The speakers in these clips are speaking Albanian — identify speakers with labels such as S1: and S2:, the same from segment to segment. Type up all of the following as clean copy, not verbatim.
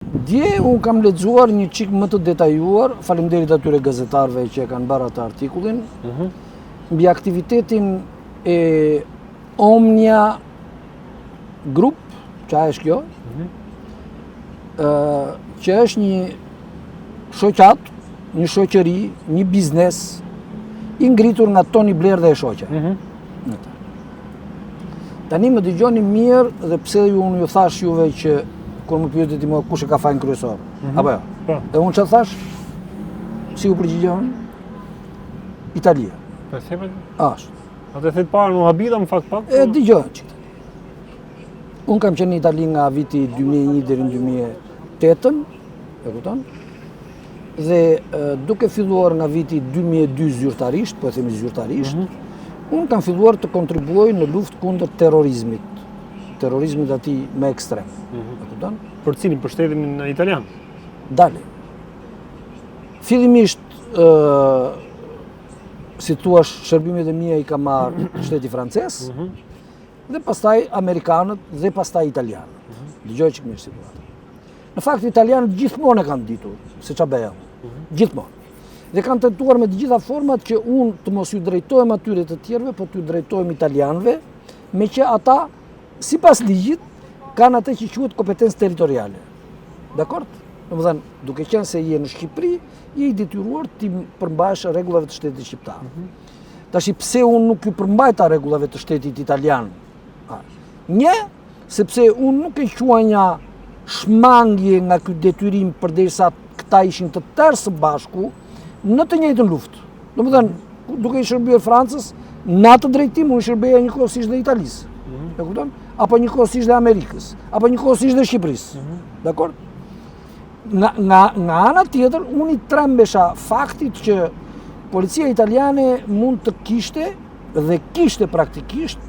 S1: Dje unë kam lexuar një çik më të detajuar, faleminderit atyre gazetarëve që e kanë bërë atë artikullin, mbi aktivitetin e Omnia Group, që është kjo, që është një shoqat, një shoqëri, një biznes i ngritur nga Tony Blair dhe e shoqja. Tani më dëgjoni mirë dhe pse unë ju thash juve që kur më pyetët mua kush e ka fajin kryesor. Apo jo? E unë çfarë thash? Si u përgjigjon? Italia.
S2: Po sepse
S1: Ashtu.
S2: atë thit parë u habita në fakt pak.
S1: E dëgjoj çik. Unë kam qenë në Itali nga viti 2001 deri në 2008, e kupton? Dhe duke filluar nga viti 2002 zyrtarisht, po e themi zyrtarisht, unë kam filluar të kontribuoj në luftë kundër terrorizmit. Terrorizmit ati me ekstrem. E kupton?
S2: Për cilin? Për shtetin italian?
S1: Dale. Fillimisht, si thua, shërbimet e mia i ka marrë shteti francez, dhe pastaj amerikanët dhe pastaj italianët. Dëgjoj çik mirë situatë. Në fakt italianët gjithmonë e kanë ditur se ç'a bëjnë. Gjithmonë. Dhe kanë tentuar me të gjitha format që unë të mos ju drejtohem atyre të tjerëve, po t'ju drejtohem italianëve, me që ata, sipas ligjit, kanë atë që quhet kompetencë territoriale. Dakord? Domethënë, duke qenë se je në Shqipëri, je i detyruar ti përmbahesh rregullave të shtetit shqiptar. Tash pse unë nuk ju përmbajta rregullave të shtetit italian? Një, sepse unë nuk e quanja shmangje nga ky detyrim përderisa këta ishin të tërë së bashku në të njëjtën luftë. Domethënë, duke i shërbyer Francës, në atë drejtim unë shërbeja njëkohësisht dhe Italisë. E kupton? Apo njëkohësisht dhe Amerikës, apo njëkohësisht dhe Shqipërisë. Dakor? Nga ana tjetër, unë i trembesha faktit që policia italiane mund të kishte dhe kishte praktikisht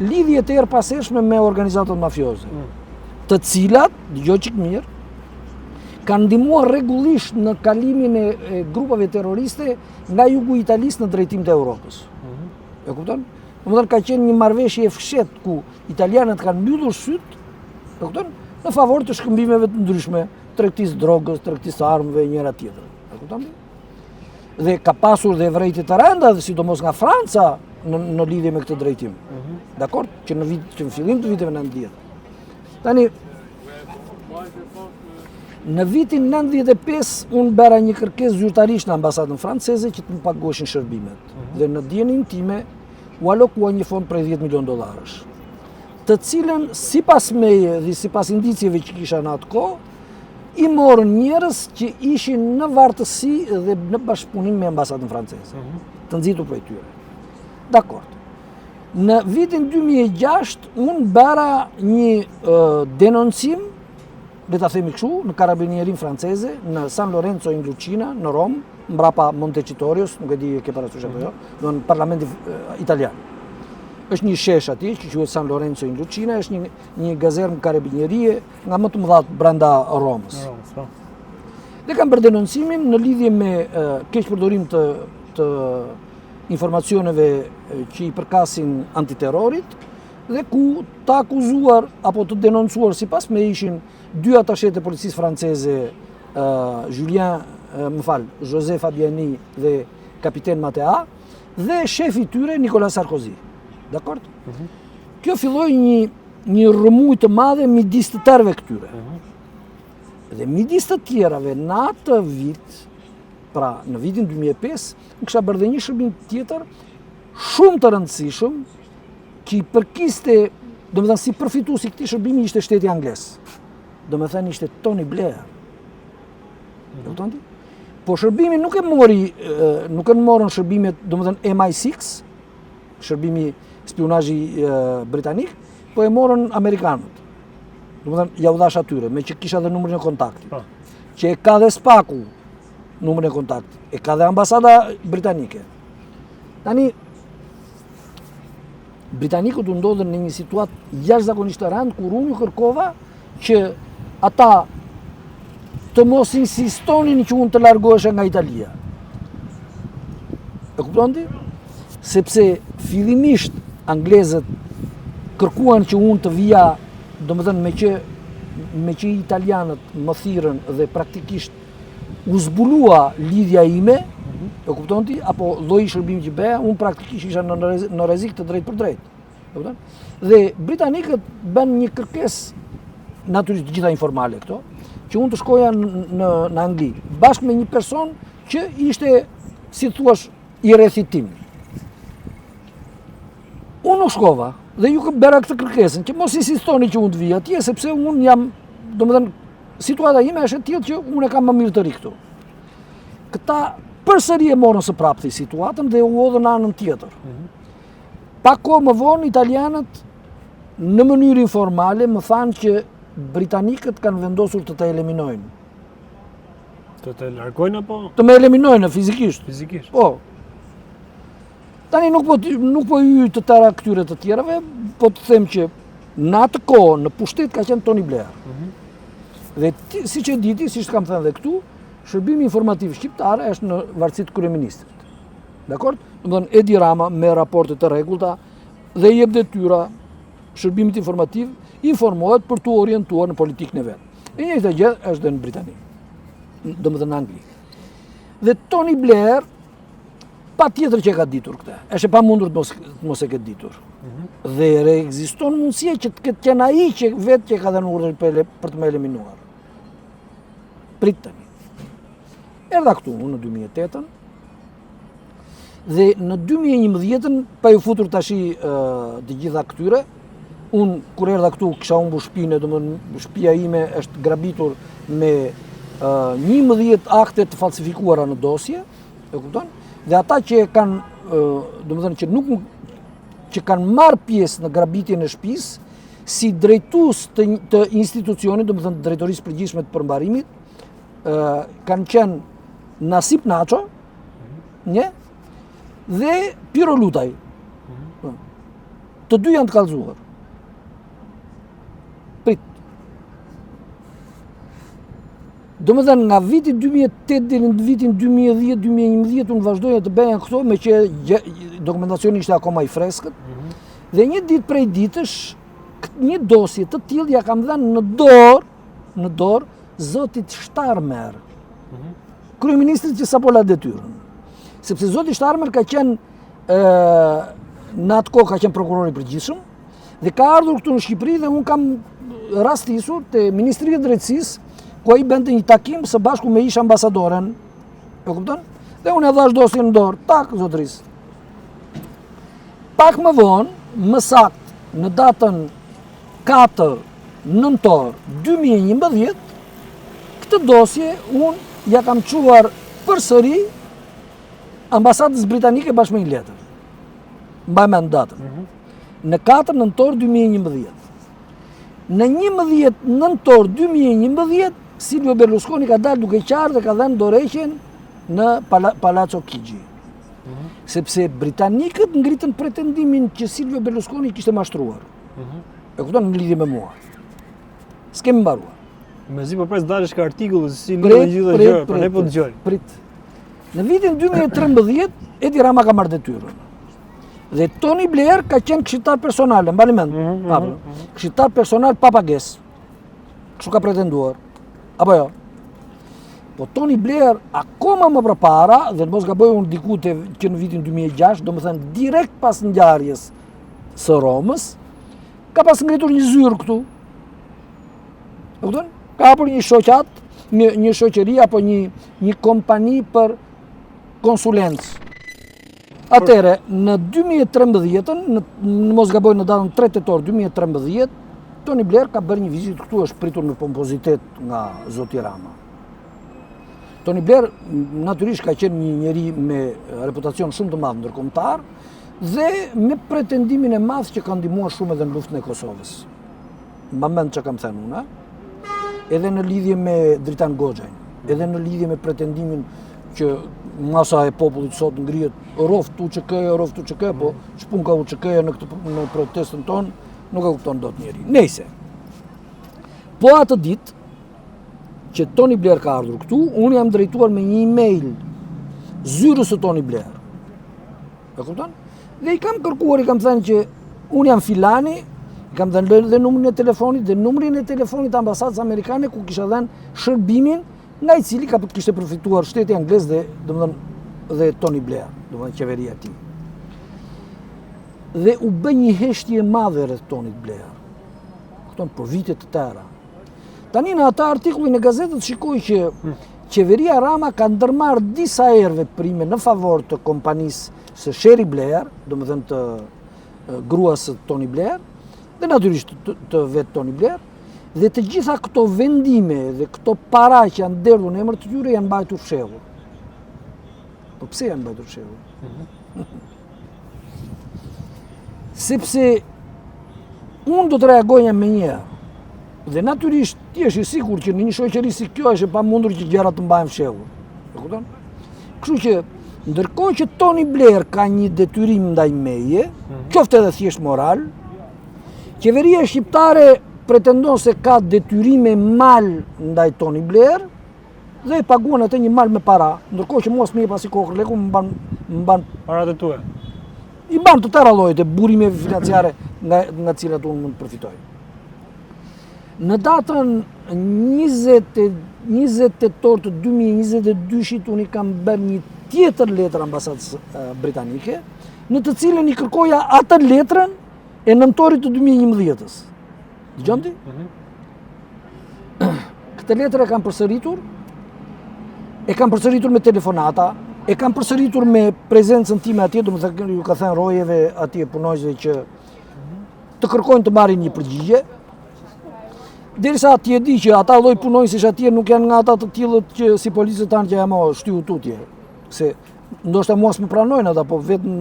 S1: lidhje të erëpaseshme me organizatat mafioze, të cilat, dëgjoj çik mirë, kanë ndihmuar rregullisht në kalimin e grupave terroriste nga jugu i Italisë në drejtim të Europës. E kupton? Domethënë ka qenë një marrëveshje e fshehtë ku italianët kanë mbyllur syt, e kupton? Në favor të shkëmbimeve të ndryshme, tregtisë drogës, tregtisë armëve njëra tjetrën. E kupton? Dhe ka pasur dhe evrejtë të rënda, dhe sidomos nga Franca në lidhje me këtë drejtim. Dakor? Që në fillim të viteve 90. Tani, në vitin 95 unë bëra një kërkesë zyrtarisht në ambasadën franceze që të më paguheshin shërbimet. Dhe në dijenin time u alokua një fond prej $10 milion, të cilën sipas meje dhe sipas indicjeve që kisha në atë kohë, i morën njerëz që ishin në vartësi dhe në bashkëpunim me ambasadën franceze, të nxitur prej tyre. Dakor. Në vitin 2006 unë bëra një denoncim, le ta themi kështu, në karabinierin franceze, në San Lorenzo in Lucina, në Rom, mbrapa Montecitorio, nuk e di ke parasysh apo jo, në parlamenti italian. Është një shesh atje që quhet San Lorenzo in Lucina, është një gazermë karabinierie nga më të mëdha brenda Romës. Dhe kam bërë denoncimin në lidhje me keqpërdorim të informacioneve që i përkasin antiterrorit dhe ku të akuzuar apo të denoncuar sipas me ishin dy atashet e policisë franceze, José Fabiani dhe kapiten Matea, dhe shefi tyre Nicolas Sarkozy. Dakord? Kjo filloi një rrëmuj të madhe midis të tërëve këtyre. Dhe midis të tjerave në atë vit, pra në vitin 2005, në kisha bërë dhe një shërbim tjetër shumë të rëndësishëm që i përkiste, domethënë si përfituesi këtij shërbimi ishte shteti anglez. Domethënë ishte Tony Blair. Kupton ti? Po shërbimi nuk e morën shërbimet, domethënë MI6, shërbimi spionazhi britanik, po e morën amerikanët. Domethënë ja u dhash atyre, me që kisha dhe numrin e kontaktit. Që e ka dhe Spaku numrin e kontaktit, e ka dhe ambasada britanike. Tani britanikët u ndodhen në një situatë jashtëzakonisht të rëndë kur unë kërkova që ata të mos insistonin që unë të largohesha nga Italia. E kupton ti? Sepse fillimisht anglezët kërkuan që unë të vija, domethënë me që me që italianët më thirrën dhe praktikisht u zbulua lidhja ime, e kupton ti, apo lloji shërbimi që bëja, unë praktikisht isha në rrezik të drejtë për drejtë. E kupton? Dhe britanikët bën një kërkesë natyrisht të gjitha informale këto, që unë të shkoja në Angli, bashkë me një person që ishte, si thuash, i rrethit tim. Unë nuk shkova, dhe ju bëra këtë kërkesën, që mos insistoni që unë të vija atje, sepse unë jam, domethënë, situata ime është e tillë që unë e kam më mirë të ri këtu. Këta përsëri e morën së prapti situatën dhe u hodhën në anën tjetër. Pak kohë më vonë, italianët në mënyrë informale më thanë që britanikët kanë vendosur të të eliminojnë.
S2: Të largojnë apo?
S1: Të me eliminojnë fizikisht.
S2: Fizikisht.
S1: Po. Tani nuk po hyj të tëra këtyre të tjerave, po të them që në atë kohë në pushtet ka qenë Tony Blair. Dhe siç e diti, siç kam thënë edhe këtu, shërbimi informativ shqiptar është në varësitë kryeministrit. Dakor? Domethënë Edi Rama me raporte të rregullta dhe jep detyra shërbimit informativ informohet për të orientuar në politikën e vet. E njëjta gjë është dhe në Britani. Domethënë në Angli. Dhe Tony Blair patjetër që e ka ditur këtë. Është e pamundur të mos e ketë ditur. Dhe ekziston mundësia që të ketë qenë ai që vetë që ka dhënë urdhër për të më eliminuar. Prit tani. Erdha këtu unë në 2008-ën dhe në 2011-ën pa ju futur tashi të gjitha këtyre, unë kur erdha këtu kisha humbur shtëpinë, domethënë shtëpia ime është grabitur me 11 akte të falsifikuara në dosje, e kupton? Dhe ata që kanë, domethënë që kanë marrë pjesë në grabitjen e shtëpisë, si drejtues të institucionit, domethënë drejtorisë përgjithshme të përmbarimit, kanë qenë Nasip Nacho, dhe Piro Lutaj. Të dy janë të kallëzuar. Prit. Domethënë nga viti 2008 deri në vitin 2010-2011 unë vazhdoja të bëja këto me që dokumentacioni ishte akoma i freskët. Dhe një ditë prej ditësh një dosje të tillë ja kam dhënë në dorë zotit Shtarmer, kryeministrit që sapo la detyrën. Sepse zoti Shtarmer ka qenë në atë kohë ka qenë prokurori i përgjithshëm dhe ka ardhur këtu në Shqipëri dhe unë kam rastisur te Ministria e Drejtësisë ku ai bënte një takim së bashku me ish ambasadoren. E kupton? Dhe unë e dhash dosjen në dorë, tak zotëris. Pak më vonë, më saktë në datën 4 nëntor 2011, këtë dosje unë ja kam çuar përsëri ambasadës britanike bashkë me një letër. Mbaj mend datën. Në 4 nëntor 2011. Në 11 nëntor 2011, Silvio Berlusconi ka dalë duke qartë dhe ka dhënë dorëheqjen në Palazzo Chigi. Sepse britanikët ngritën pretendimin që Silvio Berlusconi kishte mashtruar. E kupton në lidhje me mua. S'kemi mbaruar.
S2: Mezi po pres dalësh ka artikull si në gjitha gjëra, por ne po dëgjoj.
S1: Prit. Në vitin 2013 Edi Rama ka marrë detyrën. Dhe Tony Blair ka qenë këshilltar personal, mbani mend. Këshilltar personal pa pagesë. Kështu ka pretenduar. Apo jo? Po Tony Blair akoma më përpara, dhe mos gaboj unë diku që në vitin 2006, domethënë direkt pas ngjarjes së Romës, ka pas ngritur një zyrë këtu. E kupton? Ka hapur një shoqat, një shoqëri apo një kompani për konsulencë. Atëre, në 2013, në mos gaboj në datën 3 tetor 2013, Tony Blair ka bërë një vizitë këtu, është pritur me pompozitet nga zoti Rama. Tony Blair natyrisht ka qenë një njeri me reputacion shumë të madh ndërkombëtar dhe me pretendimin e madh që ka ndihmuar shumë edhe në luftën e Kosovës. Mba mend që kam thënë unë, edhe në lidhje me Dritan Goxhajn, edhe në lidhje me pretendimin që masa e popullit sot ngrihet roft UÇK, po çpun ka UÇK-ja në protestën tonë, nuk e kupton dot njeri. Nëse. Po atë ditë që Tony Blair ka ardhur këtu, unë jam drejtuar me një email zyrës së Tony Blair. E kupton? Dhe i kam kërkuar, i kam thënë që unë jam filani, Kam dhënë dhe numrin e telefonit dhe numrin e telefonit ambasadës amerikane ku kisha dhënë shërbimin nga i cili kishte përfituar shteti anglez dhe dhe Tony Blair, domethënë qeveria e tij. Dhe u bë një heshtje e madhe rreth Tony Blair. Kupton, për vite të tëra. Tani në ata artikullin e gazetës shikoj që qeveria Rama ka ndërmarrë disa herë veprime në favor të kompanisë së Sherry Blair, domethënë të gruas së Tony Blair, dhe natyrisht të vetë Tony Blair, dhe të gjitha këto vendime dhe këto para që janë derdhur në emër të tyre janë mbajtur fshehur. Po pse janë mbajtur fshehur? Sepse unë do të reagoja me një, dhe natyrisht ti je i sigurt që në një shoqëri si kjo është e pamundur që gjërat të mbahen fshehur. E kupton? Kështu që ndërkohë që Tony Blair ka një detyrim ndaj meje, qoftë edhe thjesht moral, qeveria shqiptare pretendon se ka detyrime mal ndaj Tony Blair dhe e paguan atë një mal me para, ndërkohë që mos më jep as i kokër leku më mban
S2: Paratë tua.
S1: I ban të tëra llojet e burimeve financiare nga cilat unë mund të përfitoj. Në datën 20 tetor të 2022-shit unë i kam bërë një tjetër letër ambasadës britanike, në të cilën i kërkoja atë letrën e nëntorit të 2011-s. Dëgjon ti? Këtë letër e kam përsëritur me telefonata, e kam përsëritur me prezencën time atje, domethënë ju ka thënë rojeve atje punojësve që të kërkojnë të marrin një përgjigje. Derisa ti e di që ata lloj punojësish atje nuk janë nga ata të tillët që si policët tanë që jam shtiu tutje. Se ndoshta mos më pranojnë ata, po vetëm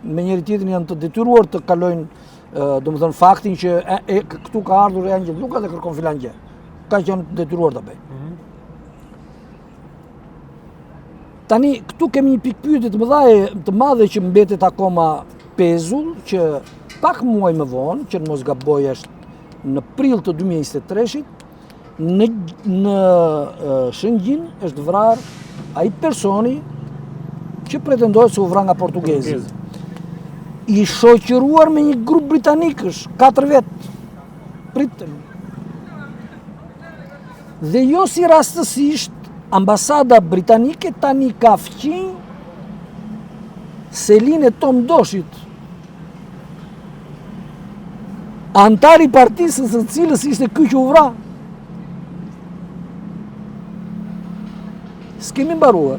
S1: me njëri tjetrin janë të detyruar të kalojnë domethënë faktin që këtu ka ardhur Angel Luka dhe kërkon filan gjë. Ka qenë detyruar ta bëjnë. Tani këtu kemi një pikë pyetje të madhe që mbetet akoma pezull, që pak muaj më vonë, që në mos gaboj është në prill të 2023-shit, në Shëngjin është vrarë ai personi që pretendohet se u vra nga portugezit. I shoqëruar me një grup britanikësh, 4 vetë. Pritën. Dhe jo si rastësisht, ambasada britanike tani ka fqinj Selin e Tom Doshit, antari partisë së cilës ishte ky që u vra. S'kemi mbaruar.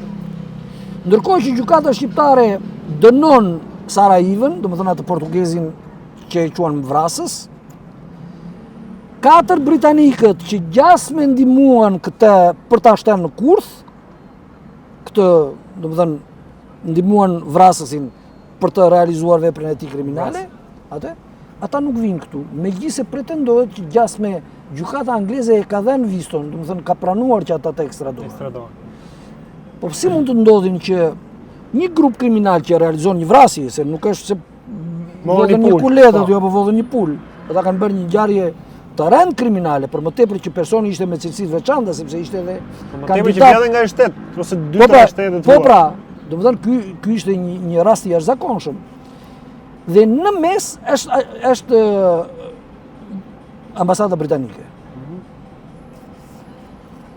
S1: Ndërkohë që gjykata shqiptare dënon Sarajevën, domethënë atë portugezin që e quan vrasës, 4 britanikët që gjasme ndihmuan këtë për ta shtërë në kurth, këtë, domethënë ndihmuan vrasësin për të realizuar veprën e tij kriminale, ata nuk vinë këtu, megjithëse pretendohet që gjasme gjykata angleze e ka dhënë viston, domethënë ka pranuar që ata të ekstradohen. Po si mund të ndodhin që një grup kriminal që realizon një vrasje, se nuk është se vodhën një kulet aty apo vodhën një pul, ata kanë bërë një ngjarje të rënd kriminale, për më tepër që personi ishte me cilësi të veçanta, sepse ishte edhe
S2: kandidat. Më tepër që vjen nga shtet, ose dyta shtetet tua.
S1: Po pra, domethënë ky ishte një rast i jashtëzakonshëm. Dhe në mes është ambasada britanike.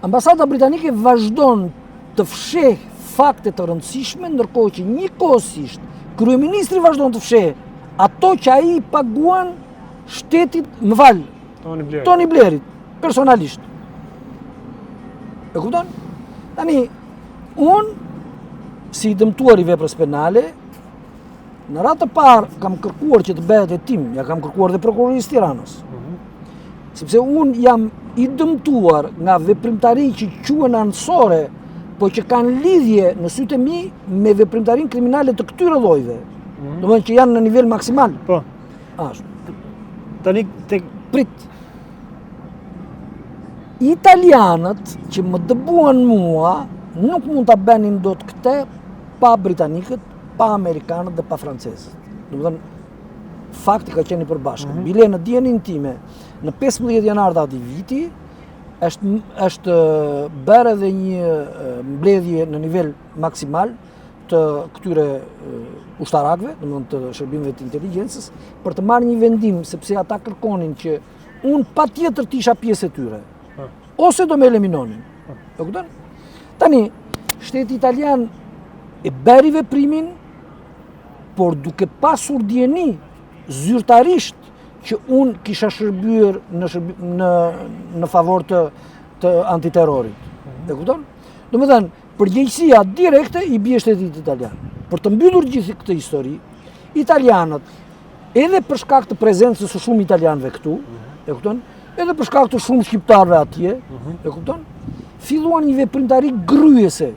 S1: Ambasada britanike vazhdon të fsheh fakte të rëndësishme, ndërkohë që njëkohësisht kryeministri vazhdon të fsheh ato që ai paguan shtetit, Tony Blairit, personalisht. E kupton? Tani, unë, si dëmtuar i veprës penale, në ratë të parë kam kërkuar që të bëhet hetim, ja kam kërkuar dhe prokurorisë Tiranës. Sepse unë jam i dëmtuar nga veprimtari që quhen anësore, po që kanë lidhje në sytë e mi me veprimtarin kriminale të këtyre llojeve. Domethënë që janë në nivel maksimal.
S2: Po.
S1: Ashtu.
S2: Tani
S1: prit. Italianët që më dëbuan mua nuk mund ta bënin dot këtë pa britanikët, pa amerikanët dhe pa francezët. Domethënë fakti ka qenë i përbashkët. Bile në dijenin time, në 15 janar të atij viti, është bërë edhe një mbledhje në nivel maksimal të këtyre ushtarakëve, domethënë të shërbimeve të inteligjencës, për të marrë një vendim, sepse ata kërkonin që unë patjetër të isha pjesë e tyre, ose do me eliminonin. E kupton? Tani, shteti italian e beri veprimin, por duke pasur dieni zyrtarisht që unë kisha shërbyer në favor të antiterrorit. E kupton? Domethënë, përgjegjësia direkte i bie shtetit italian. Për të mbyllur gjithë këtë histori, italianët, edhe për shkak të prezencës së shumë italianëve këtu, e kupton? Edhe për shkak të shumë shqiptarëve atje, e kupton? Filluan një veprimtari gryese.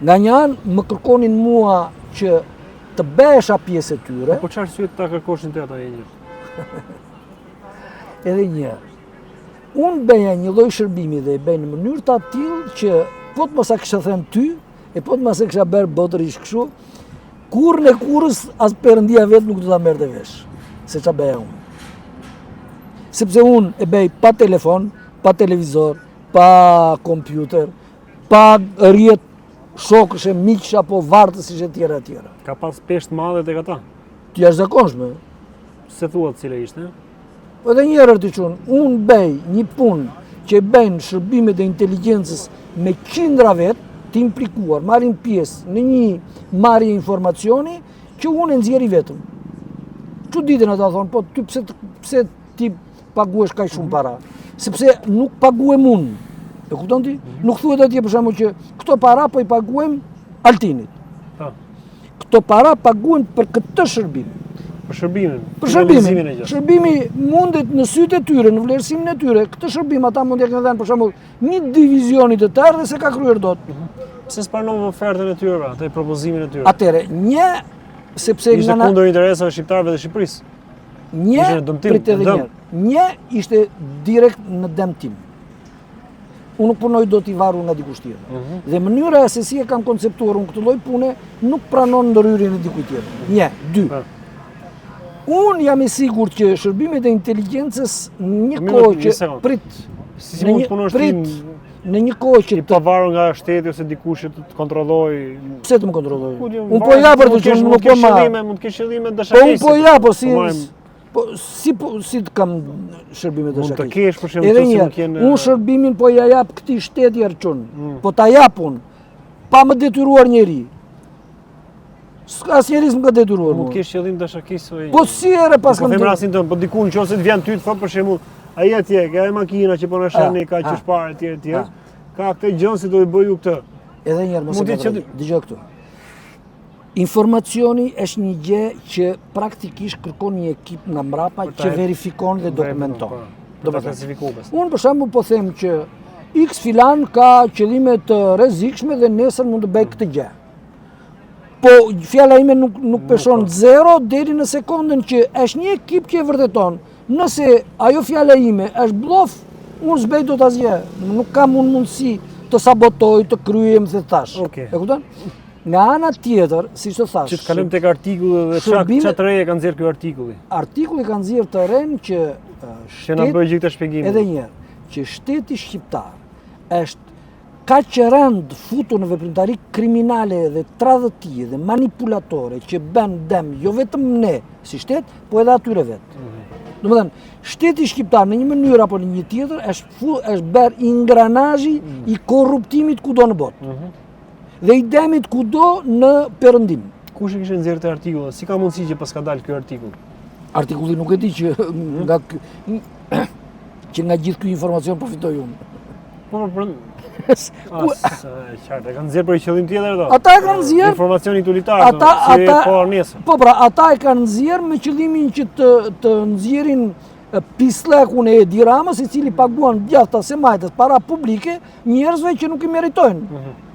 S1: Nga një anë më kërkonin mua që të besha pjesë e tyre.
S2: Po çfarë arsye ta kërkoshin te ata një?
S1: Edhe një. Unë bëja një lloj shërbimi dhe e bëj në mënyrë të tillë që po të mos a kisha thënë ty, e po të mos e kisha bërë botërisht kështu, kurrë në kurrës as Perëndia vetë nuk do ta merrte vesh se ç'a bëja unë. Sepse unë e bëj pa telefon, pa televizor, pa kompjuter, pa rrjet shokësh e miqsh apo vartësish e tjera e tjera.
S2: Ka pas peshë të madhe tek ata.
S1: Të jashtëzakonshme.
S2: Se thuat cila ishte?
S1: Po edhe një herë të qunë, unë bëj një punë që bëjnë shërbimet e inteligjencës me qindra vetë, të implikuar, marrin pjesë në një marrje informacioni që unë e nxjerri vetëm. Çuditën ata thonë, po ty pse ti paguesh kaq shumë para? Sepse nuk paguem unë. E kupton ti? Nuk thuhet atje për shembull që këto para po i paguajm Altinit. Këto para paguhen për këtë shërbim.
S2: Për shërbimin.
S1: Për shërbimin. Shërbimi mundet në sytë e tyre, në vlerësimin e tyre. Këtë shërbim ata mund t'ia kenë dhënë për shembull një divizionit të tërë dhe se ka kryer dot.
S2: Pse s'pranove ofertën e tyre, atë propozimin e tyre?
S1: Atëre, një sepse
S2: ishte kundër interesave shqiptarëve dhe Shqipërisë.
S1: Një ishte direkt në dëmtim. Unë nuk punoj do t'i varur nga dikush tjetër. Dhe mënyra se si e kam konceptuar unë këtë lloj pune nuk pranon ndërhyrjen e dikujt tjetër. Një, dy. Unë jam i sigurt që shërbimet e inteligjencës në një kohë që prit.
S2: Si mund të punosh ti
S1: në një kohë që
S2: të pavarur nga shteti ose dikush që të kontrolloj.
S1: Pse të më kontrolloj? Unë po ja për të qenë nuk po marr.
S2: Mund të kesh qëllime dashakësi.
S1: Po ja, po si të kam shërbimet dashakësi.
S2: Mund të kesh për shembull se nuk janë.
S1: Unë shërbimin po ja jap këtij shteti Erçun. Po ta jap unë pa më detyruar njeri. Asnjëri s'm ka detyruar mua.
S2: Mund të kesh qëllim dashakësi.
S1: Po si erë pas kam.
S2: Në rastin tonë, po diku nëse të vjen ty të thotë për shembull, ai atje, ka makina që po na shani ka që shparë etj. Ka këtë gjë si do i bëj ju këtë.
S1: Edhe një herë mos e dëgjoj këtu. Informacioni është një gjë që praktikisht kërkon një ekip nga mbrapa që verifikon dhe dokumenton.
S2: Do të klasifikohet.
S1: Unë për shembull po them që X filan ka qëllime të rrezikshme dhe nesër mund të bëj këtë gjë. Po fjala ime nuk peshon zero deri në sekondën që është një ekip që e vërteton. Nëse ajo fjala ime është blluf, unë s'bëj dot asgjë. Nuk kam unë mundësi të sabotoj, të kryej më thash. E kupton? Nga ana tjetër, siç të thash.
S2: Që të kalojmë tek artikulli dhe çfarë të reja ka nxjerr ky artikulli? Artikulli
S1: ka nxjerr të ren që
S2: na bëj gjithë këtë shpjegim.
S1: Edhe një herë, që shteti shqiptar është kaq rënd futur në veprimtari kriminale dhe tradhëtie dhe manipulatore që bën dëm jo vetëm ne si shtet, po edhe atyre vetë. Domethënë, shteti shqiptar në një mënyrë apo në një tjetër është bërë ingranazhi i korruptimit kudo në botë. Dhe i demit kudo në perëndim.
S2: Kush e kishte nxjerrë të artikullin? Si ka mundësi që pas ka dalë ky artikull?
S1: Artikulli nuk e di që nga gjithë ky informacion përfitoj unë.
S2: Po qartë, kanë nxjerrë për qëllim tjetër ato.
S1: Ata e kanë nxjerrë
S2: informacion utilitar, si po nesër.
S1: Po pra, ata e kanë nxjerrë me qëllimin që të nxjerrin pislekun e Edi Ramës, i cili paguan djathta se majtës para publike njerëzve që nuk i meritojnë.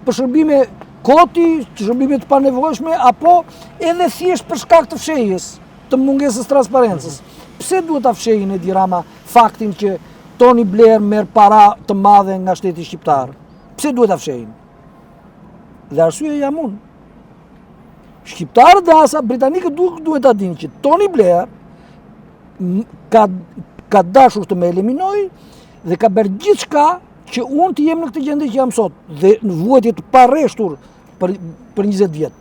S1: Për shërbime koti, shërbime të panevojshme, apo edhe thjesht për shkak të fshehjes, të mungesës transparencës. Pse duhet ta fshehin Edi Rama faktin që Tony Blair merr para të madhe nga shteti shqiptar? Pse duhet ta fshehin? Dhe arsyeja jam unë. Shqiptarët dhe asa britanikët duhet ta dinë që Tony Blair ka dashur të më eliminojë dhe ka bërë gjithçka që unë të jem në këtë gjendje që jam sot. Dhe në vuajtje të parreshtur për 20 vjet.